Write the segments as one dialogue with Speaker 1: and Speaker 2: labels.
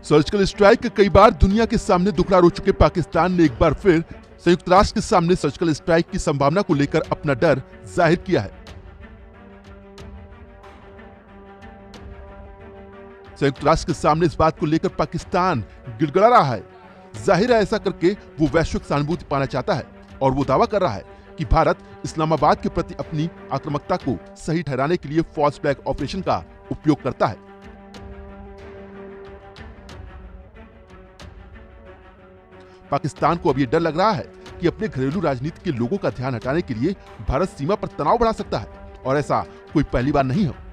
Speaker 1: Surgical strike के कई बार दुनिया के सामने दुखड़ा रो चुके पाकिस्तान ने एक बार फिर संयुक्त राष्ट्र के सामने सर्जिकल स्ट्राइक की संभावना को लेकर अपना डर जाहिर किया है। संयुक्त राष्ट्र के सामने इस बात को लेकर पाकिस्तान गिड़गिड़ा रहा है। जाहिर है ऐसा करके वो वैश्विक सहानुभूति पाना चाहता है और वो दावा कर रहा है कि भारत इस्लामाबाद के प्रति अपनी आक्रामकता को सही ठहराने के लिए फॉल्स फ्लैग ऑपरेशन का उपयोग करता है। पाकिस्तान को अब यह डर लग रहा है कि अपने घरेलू राजनीति के लोगों का ध्यान हटाने के लिए भारत सीमा पर तनाव बढ़ा सकता है और ऐसा कोई पहली बार नहीं है।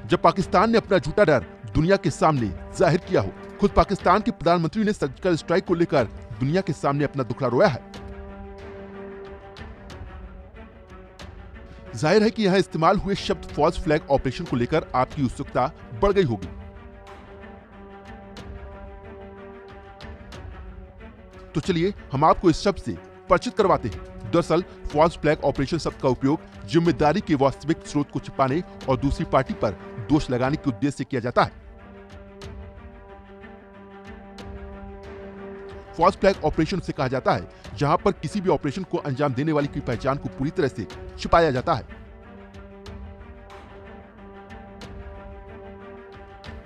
Speaker 1: जब पाकिस्तान ने अपना झूठा डर दुनिया के सामने जाहिर किया हो, खुद पाकिस्तान के प्रधानमंत्री ने सर्जिकल स्ट्राइक को लेकर दुनिया के सामने अपना दुखड़ा रोया है। जाहिर है कि यहां इस्तेमाल हुए शब्द फॉल्स फ्लैग ऑपरेशन को लेकर आपकी उत्सुकता बढ़ गई होगी। तो चलिए हम आपको इस शब्द से परिचित करवाते हैं। दरअसल फॉल्स फ्लैग ऑपरेशन शब्द का उपयोग जिम्मेदारी के वास्तविक स्रोत को छिपाने और दूसरी पार्टी पर दोष लगाने के उद्देश्य से किया जाता है। फॉल्स फ्लैग ऑपरेशन से कहा जाता है जहां पर किसी भी ऑपरेशन को अंजाम देने वाले की पहचान को पूरी तरह से छिपाया जाता है।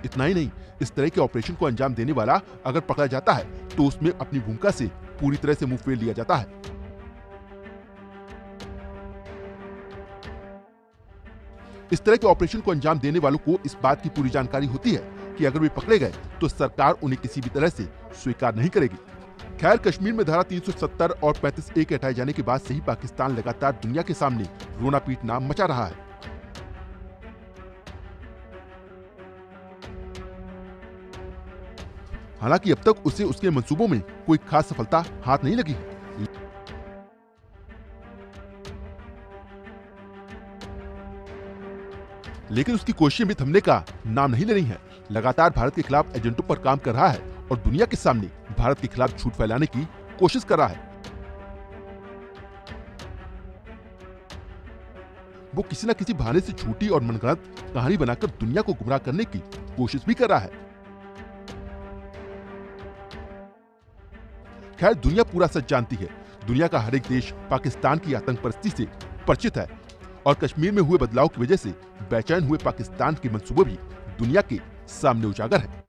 Speaker 1: इतना ही नहीं, इस तरह के ऑपरेशन को अंजाम देने वाला अगर पकड़ा जाता है तो उसमें अपनी भूमिका से पूरी तरह से मुंह फेर लिया जाता है। इस तरह के ऑपरेशन को अंजाम देने वालों को इस बात की पूरी जानकारी होती है कि अगर वे पकड़े गए तो सरकार उन्हें किसी भी तरह से स्वीकार नहीं करेगी। खैर, कश्मीर में धारा 370 और 35A के हटाए जाने के बाद से ही पाकिस्तान लगातार दुनिया के सामने रोना पीटना मचा रहा है। हालांकि अब तक उसे उसके मंसूबों में कोई खास सफलता हाथ नहीं लगी है। लेकिन उसकी कोशिशें भी थमने का नाम नहीं ले रही हैं। लगातार भारत के खिलाफ एजेंडों पर काम कर रहा है और दुनिया के सामने भारत के खिलाफ झूठ फैलाने की कोशिश कर रहा है। वो किसी न किसी बहाने से झूठी और मनगढ़ंत कहानी बनाकर दुनिया को गुमराह करने की कोशिश भी कर रहा है। खैर, दुनिया पूरा सच जानती है। दुनिया का हर एक देश पाकिस्तान की आतंक परिस्थिति से परिचित है और कश्मीर में हुए बदलाव की वजह से बेचैन हुए पाकिस्तान के मंसूबे भी दुनिया के सामने उजागर है।